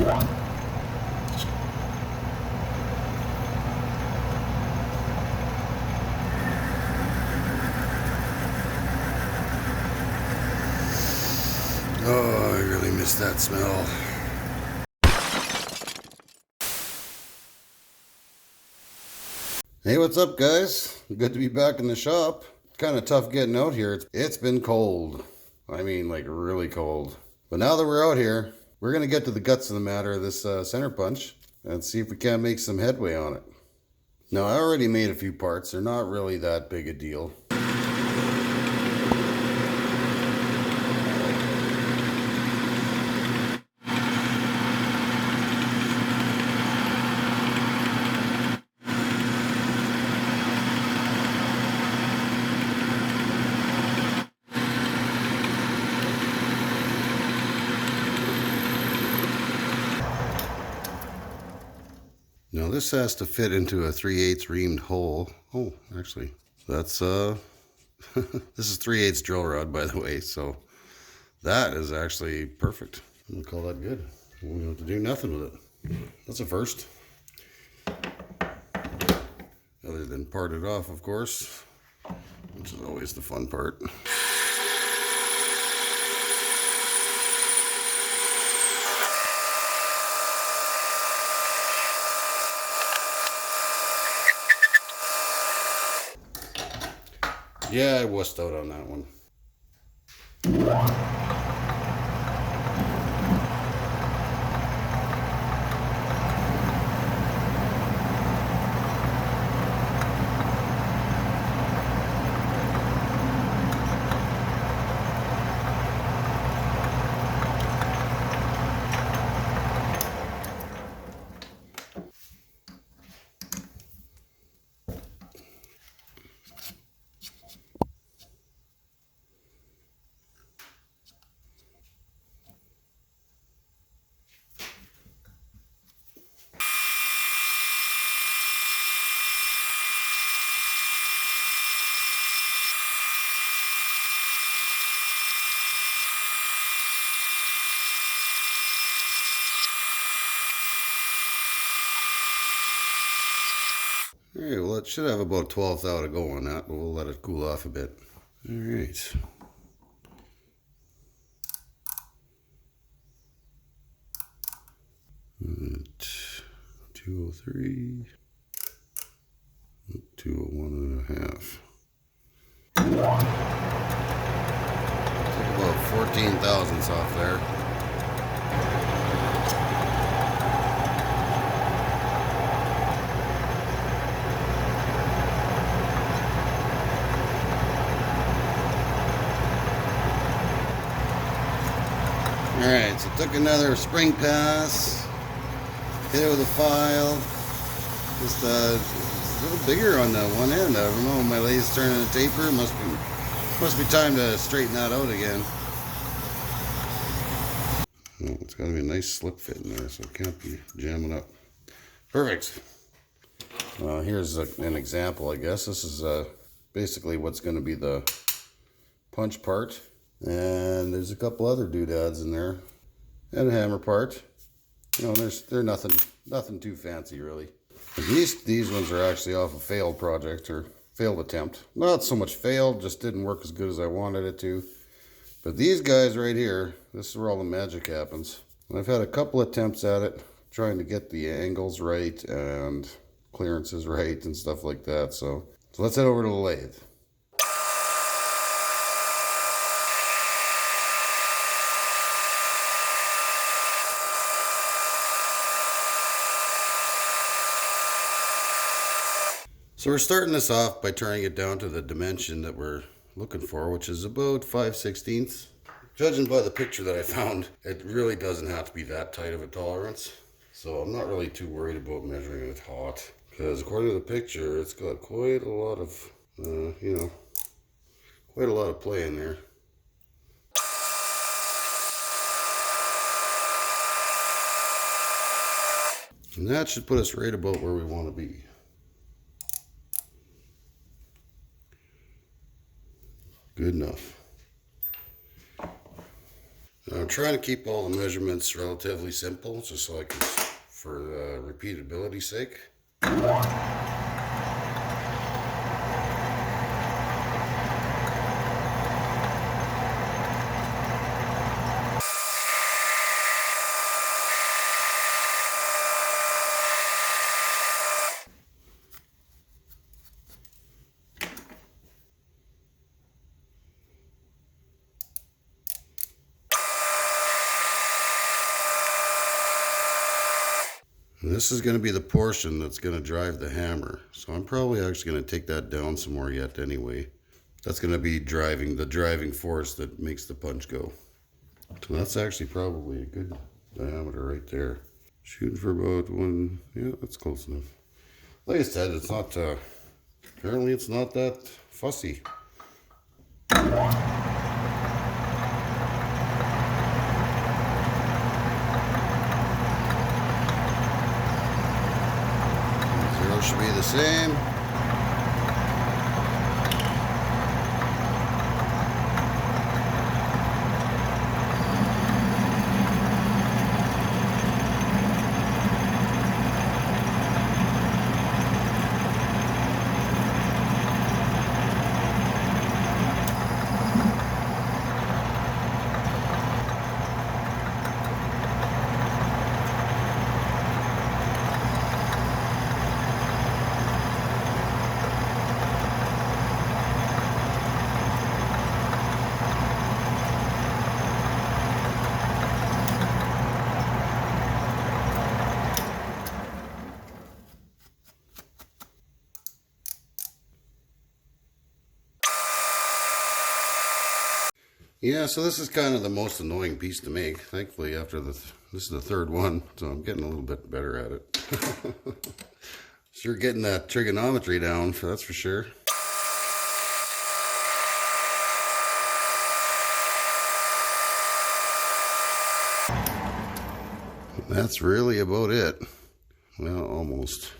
Oh, I really miss that smell. Hey, what's up, guys? Good to be back in the shop. Kind of tough getting out here. It's been cold. I mean, like really cold. But now that we're out here, we're going to get to the guts of the matter of this center punch and see if we can't make some headway on it. Now, I already made a few parts. They're not really that big a deal. Now this has to fit into a 3/8 reamed hole. Oh, actually, that's this is 3/8 drill rod, by the way, so that is actually perfect. I'm gonna call that good. We don't have to do nothing with it. That's a first. Other than part it off, of course, which is always the fun part. Yeah, I wussed out on that one. Alright, well it should have about 12th out to go on that, but we'll let it cool off a bit. Alright. And 203, 201.5. Took about 14 thousandths off there. Alright, so took another spring pass, hit it with a file, just a little bigger on the one end. I don't know, my lathe's turning a taper. Must be time to straighten that out again. Well, it's got to be a nice slip fit in there, so it can't be jamming up. Perfect. Here's an example, I guess. This is basically what's going to be the punch part. And there's a couple other doodads in there, and a hammer part. You know, they're nothing too fancy really. And these ones are actually off a failed project or failed attempt. Not so much failed, just didn't work as good as I wanted it to. But these guys right here, this is where all the magic happens. And I've had a couple attempts at it, trying to get the angles right and clearances right and stuff like that. So let's head over to the lathe. So we're starting this off by turning it down to the dimension that we're looking for, which is about 5/16. Judging by the picture that I found, it really doesn't have to be that tight of a tolerance. So I'm not really too worried about measuring it hot, because according to the picture, it's got quite a lot of, quite a lot of play in there. And that should put us right about where we want to be. Good enough. I'm trying to keep all the measurements relatively simple, just so I can, for repeatability's sake. And this is going to be the portion that's going to drive the hammer. So I'm probably actually going to take that down some more yet anyway. That's going to be the driving force that makes the punch go. So that's actually probably a good diameter right there. Shooting for about one, yeah, that's close enough. Like I said, it's not, apparently it's not that fussy. Zero should be the same. Yeah, so this is kind of the most annoying piece to make. Thankfully, after this is the third one, so I'm getting a little bit better at it. Sure getting that trigonometry down, that's for sure. That's really about it. Well, almost.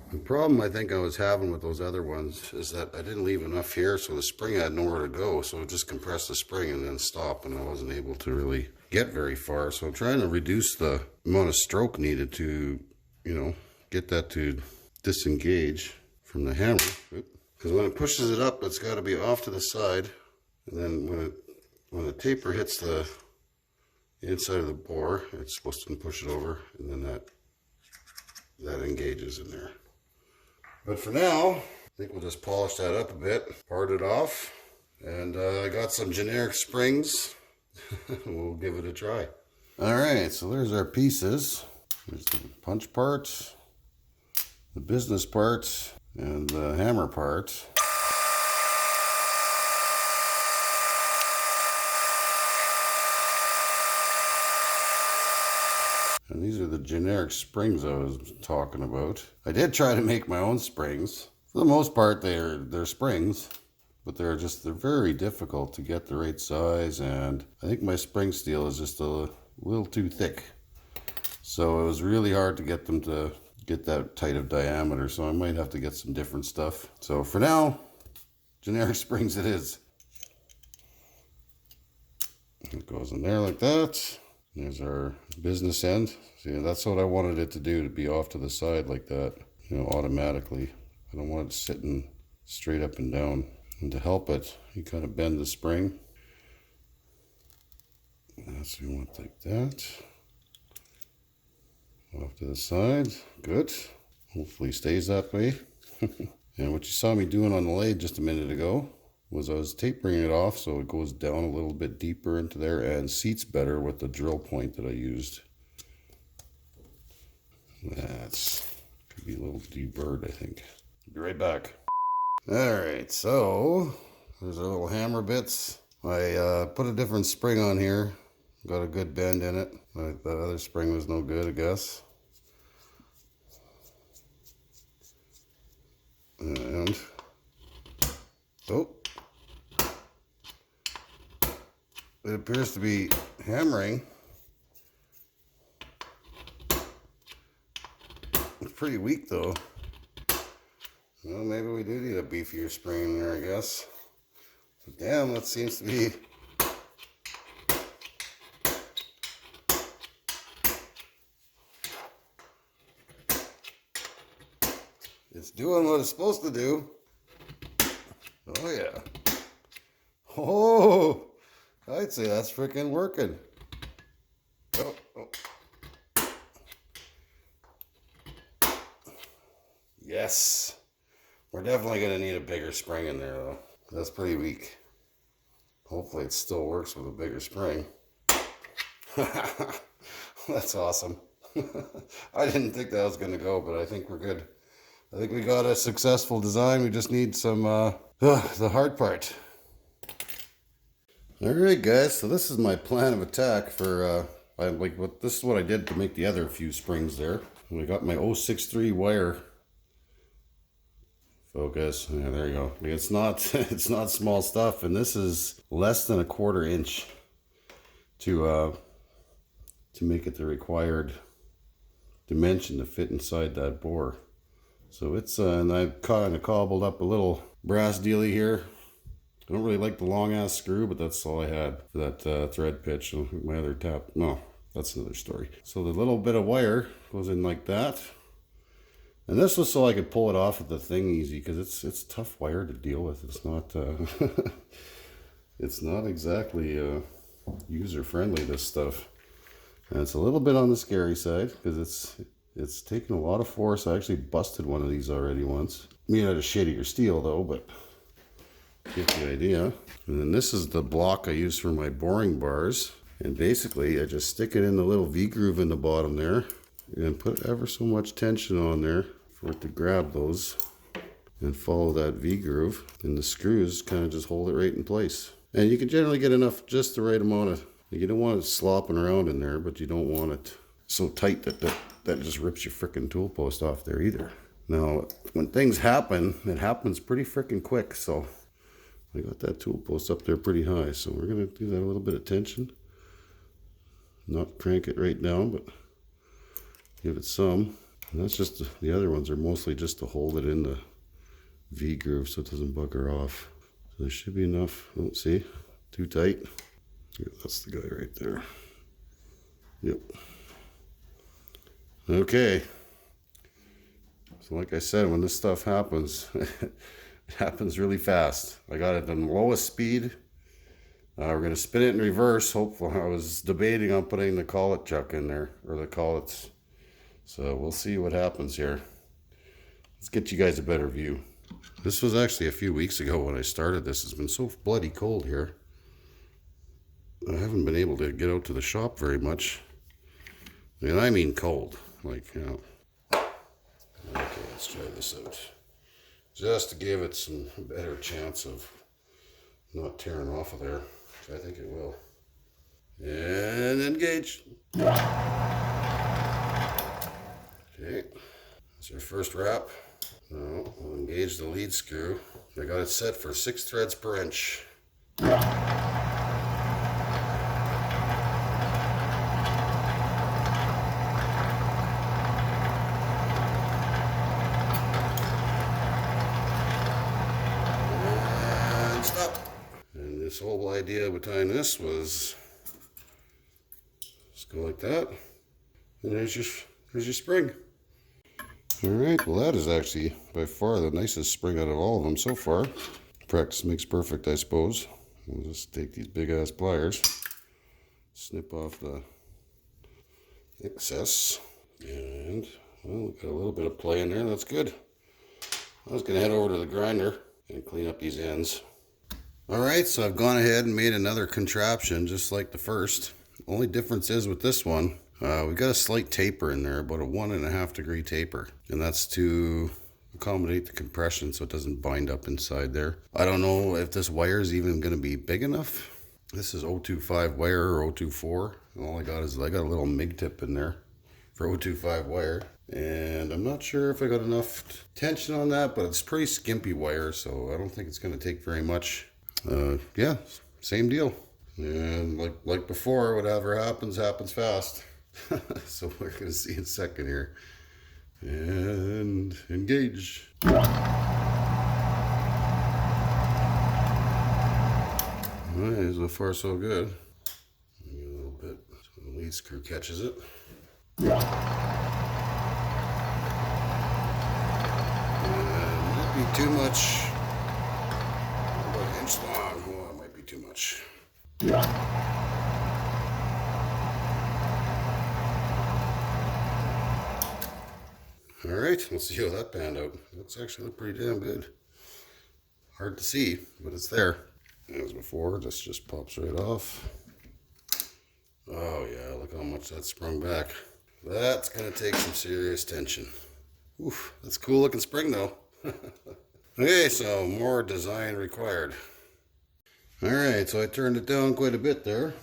The problem I think I was having with those other ones is that I didn't leave enough here, so the spring had nowhere to go, so it just compressed the spring and then stopped, and I wasn't able to really get very far. So I'm trying to reduce the amount of stroke needed to, get that to disengage from the hammer. Because when it pushes it up, it's got to be off to the side, and then when the taper hits the inside of the bore, it's supposed to push it over, and then that engages in there. But for now, I think we'll just polish that up a bit, part it off, and I got some generic springs. We'll give it a try. All right, so there's our pieces. There's the punch part, the business part, and the hammer part. And these are the generic springs I was talking about. I did try to make my own springs. For the most part, they're springs, but they're very difficult to get the right size, and I think my spring steel is just a little too thick. So it was really hard to get them to get that tight of diameter, so I might have to get some different stuff. So for now, generic springs it is. It goes in there like that. There's our business end. See, that's what I wanted it to do, to be off to the side like that, automatically. I don't want it sitting straight up and down. And to help it, you kind of bend the spring. That's what you want, like that. Off to the side, good. Hopefully stays that way. And what you saw me doing on the lathe just a minute ago was I was tapering it off so it goes down a little bit deeper into there and seats better with the drill point that I used. That's could be a little deburred, I think. Be right back. Alright, so there's our little hammer bits. I put a different spring on here. Got a good bend in it. That other spring was no good, I guess. And it appears to be hammering. It's pretty weak though. Well, maybe we do need a beefier spring in there, I guess. Damn, that seems to be... It's doing what it's supposed to do. Oh yeah. Oh, I'd say that's freaking working. Oh, oh. Yes. We're definitely going to need a bigger spring in there though. That's pretty weak. Hopefully it still works with a bigger spring. That's awesome. I didn't think that was going to go, but I think we're good. I think we got a successful design. We just need some, the hard part. All right, guys. So this is my plan of attack for, this is what I did to make the other few springs there. We got my 063 wire. Focus. Yeah, there you go. It's not, it's not small stuff, and this is less than a 1/4 inch to make it the required dimension to fit inside that bore. So it's, and I've kind of cobbled up a little brass dealie here. I don't really like the long ass screw, but that's all I had for that thread pitch. My other tap, no, that's another story. So the little bit of wire goes in like that. And this was so I could pull it off with the thing easy, because it's tough wire to deal with. It's not, it's not exactly user friendly, this stuff. And it's a little bit on the scary side, because it's taken a lot of force. I actually busted one of these already once. Made out of shittier steel though, but get the idea. And then this is the block I use for my boring bars. And basically I just stick it in the little V-groove in the bottom there and put ever so much tension on there for it to grab those and follow that V-groove. And the screws kind of just hold it right in place. And you can generally get enough, just the right amount of, you don't want it slopping around in there, but you don't want it so tight that just rips your frickin' tool post off there either. Now, when things happen, it happens pretty frickin' quick. So I got that tool post up there pretty high. So we're gonna do that a little bit of tension. Not crank it right down, but give it some. And that's just, the other ones are mostly just to hold it in the V groove so it doesn't bugger off. So there should be enough. Oh, see, too tight. Yeah, that's the guy right there. Yep. Okay. So like I said, when this stuff happens, it happens really fast. I got it on the lowest speed. We're going to spin it in reverse. Hopefully, I was debating on putting the collet chuck in there, or the collets. So we'll see what happens here. Let's get you guys a better view. This was actually a few weeks ago when I started this. It's been so bloody cold here. I haven't been able to get out to the shop very much. And I mean cold. Like, you know. Okay, let's try this out. Just to give it some better chance of not tearing off of there. Which I think it will. And engage. Okay, that's our first wrap. Now we'll engage the lead screw. I got it set for 6 threads per inch. And stop. And this whole idea behind this was just go like that. And there's your spring. Alright, well that is actually by far the nicest spring out of all of them so far. Practice makes perfect, I suppose. We'll just take these big ass pliers, snip off the excess, and well, we got a little bit of play in there, that's good. I was going to head over to the grinder and clean up these ends. Alright, so I've gone ahead and made another contraption just like the first. Only difference is with this one, we've got a slight taper in there, about a 1.5 degree taper. And that's to accommodate the compression so it doesn't bind up inside there. I don't know if this wire is even going to be big enough. This is 025 wire or 024. And all I got is I got a little MIG tip in there for 025 wire. And I'm not sure if I got enough tension on that, but it's pretty skimpy wire, so I don't think it's going to take very much. Yeah, same deal. And like before, whatever happens fast. So we're going to see in a second here. And engage. Alright, so far so good. Maybe a little bit so the lead screw catches it. And might be too much. About an inch long. Oh, it might be too much. Alright, let's see how that panned out. That's actually pretty damn good. Hard to see, but it's there. As before, this just pops right off. Oh yeah, look how much that sprung back. That's gonna take some serious tension. Oof, that's a cool looking spring though. Okay, so more design required. Alright, so I turned it down quite a bit there.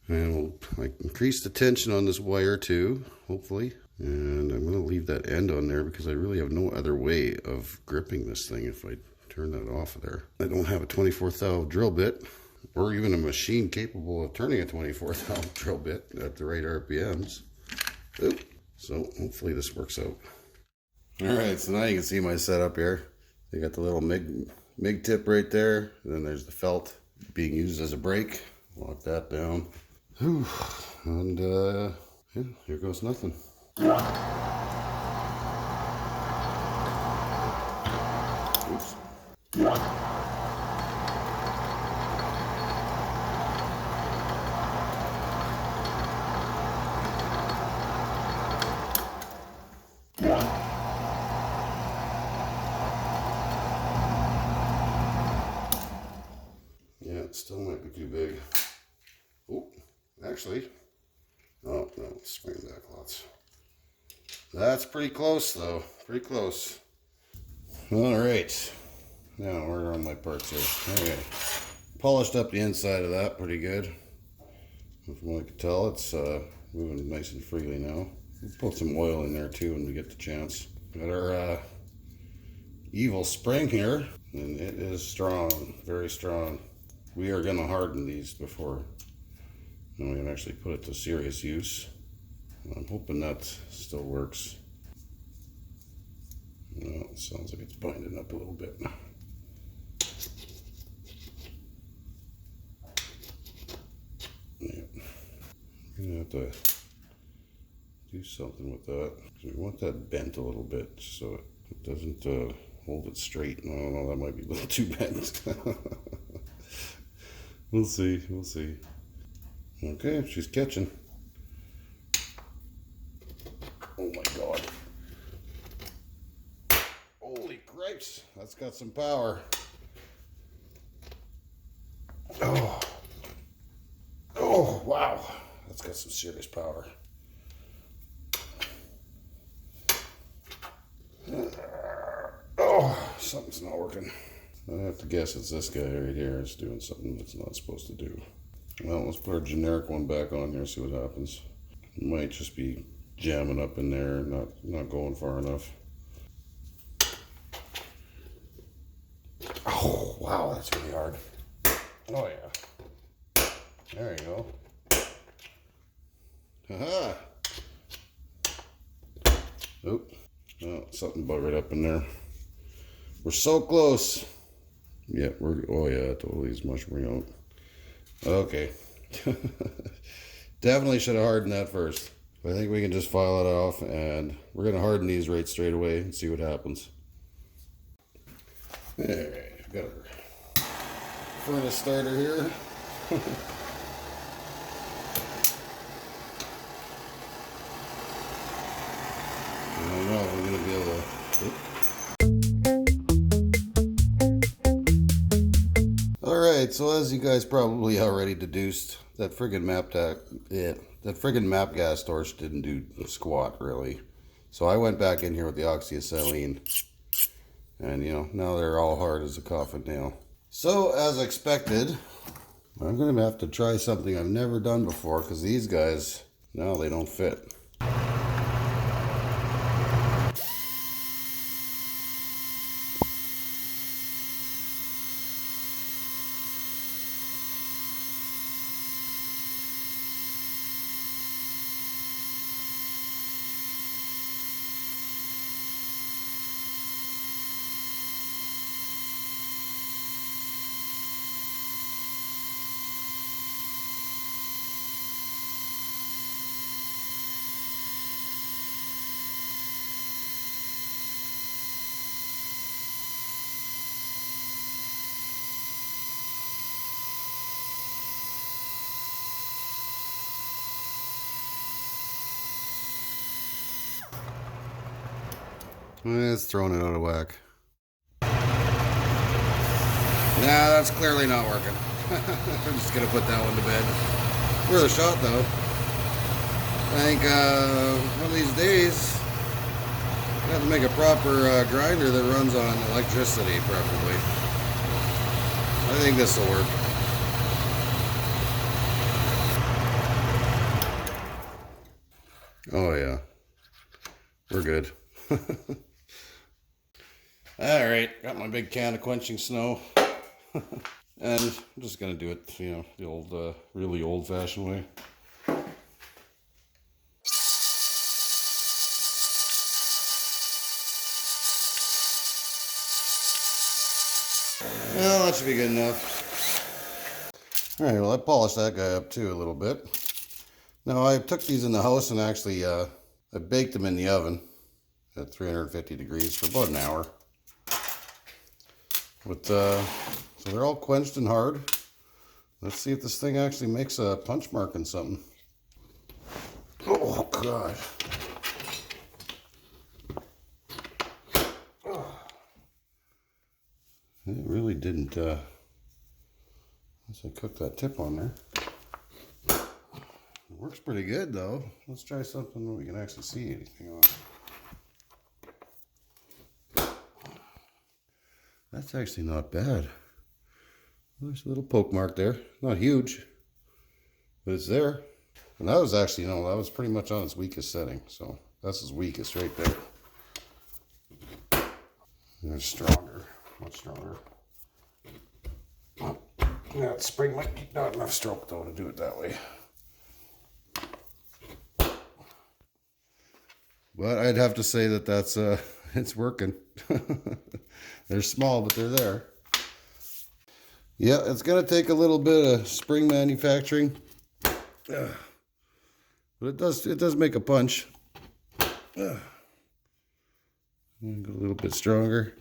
And we'll increase the tension on this wire too, hopefully. And I'm gonna leave that end on there because I really have no other way of gripping this thing if I turn that off of there. I don't have a 24th thou drill bit or even a machine capable of turning a 24th thou drill bit at the right RPMs. Oop. So hopefully this works out. Alright, so now you can see my setup here. You got the little MIG tip right there, and then there's the felt being used as a brake. Lock that down. Whew. And yeah, here goes nothing. Oops. Yeah, it still might be too big. Oh, actually, oh no, spring back lots. That's pretty close though, pretty close. All right, now where are my parts here? Okay, polished up the inside of that pretty good. From what I can tell, it's moving nice and freely now. We'll put some oil in there too when we get the chance. Got our evil spring here, and it is strong, very strong. We are going to harden these before we can actually put it to serious use. I'm hoping that still works. Well, it sounds like it's binding up a little bit. Yeah. I'm going to have to do something with that. We want that bent a little bit so it doesn't hold it straight. I don't know, that might be a little too bent. We'll see, we'll see. Okay, she's catching. Oh my God. Holy cripes, that's got some power. Oh. Oh, wow. That's got some serious power. Oh, something's not working. I have to guess it's this guy right here is doing something that's not supposed to do. Well, let's put our generic one back on here, see what happens. It might just be jamming up in there, not going far enough. Oh, wow, that's really hard. Oh, yeah. There you go. Haha. Oop. Oh, something buggered up in there. We're so close. Yeah, oh yeah, totally is mushrooming out. Okay. Definitely should have hardened that first. I think we can just file it off, and we're going to harden these right straight away and see what happens. Alright, got our furnace starter here. I don't know if we're going to be able to... Alright, so as you guys probably already deduced, that friggin' map gas torch didn't do squat, really. So I went back in here with the oxyacetylene, and you know, now they're all hard as a coffin nail. So, as expected, I'm going to have to try something I've never done before, because these guys, now they don't fit. It's throwing it out of whack. Nah, that's clearly not working. I'm just gonna put that one to bed. Worth a shot though. I think one of these days I have to make a proper grinder that runs on electricity, preferably. I think this will work. Oh yeah, we're good. All right, got my big can of quenching snow. And I'm just gonna do it, you know, the old, really old-fashioned way. Well, that should be good enough. All right, well, I polished that guy up too a little bit. Now, I took these in the house and actually I baked them in the oven at 350 degrees for about an hour. But, so they're all quenched and hard. Let's see if this thing actually makes a punch mark in something. Oh, God. It really didn't, once I cooked that tip on there. It works pretty good, though. Let's try something where we can actually see anything on. That's actually not bad. There's a little poke mark there. Not huge, but it's there. And that was actually, you know, that was pretty much on its weakest setting. So that's its weakest right there. And it's stronger, much stronger. That spring might be not enough stroke though to do it that way. But I'd have to say that that's it's working. They're small, but they're there. Yeah, it's gonna take a little bit of spring manufacturing, but it does make a punch. Go a little bit stronger.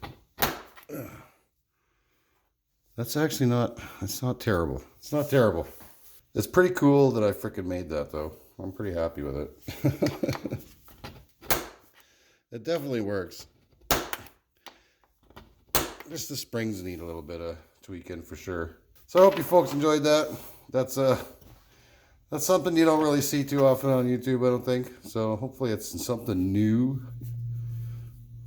That's actually not. It's not terrible. It's not terrible. It's pretty cool that I frickin' made that though. I'm pretty happy with it. It definitely works. Just the springs need a little bit of tweaking for sure. So I hope you folks enjoyed that. That's something you don't really see too often on YouTube, I don't think. So hopefully it's something new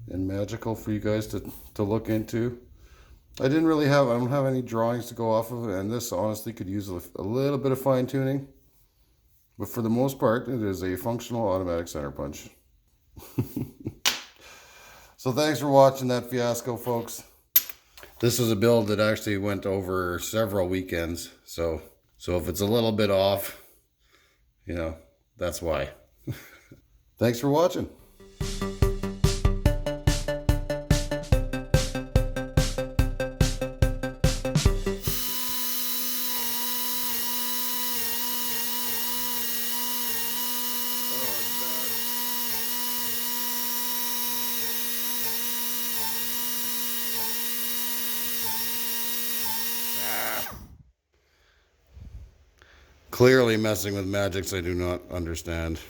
and magical for you guys to look into. I don't have any drawings to go off of, and this honestly could use a little bit of fine tuning. But for the most part, it is a functional automatic center punch. So thanks for watching that fiasco, folks. This was a build that actually went over several weekends. So if it's a little bit off, you know, that's why. Thanks for watching. Clearly messing with magics I do not understand.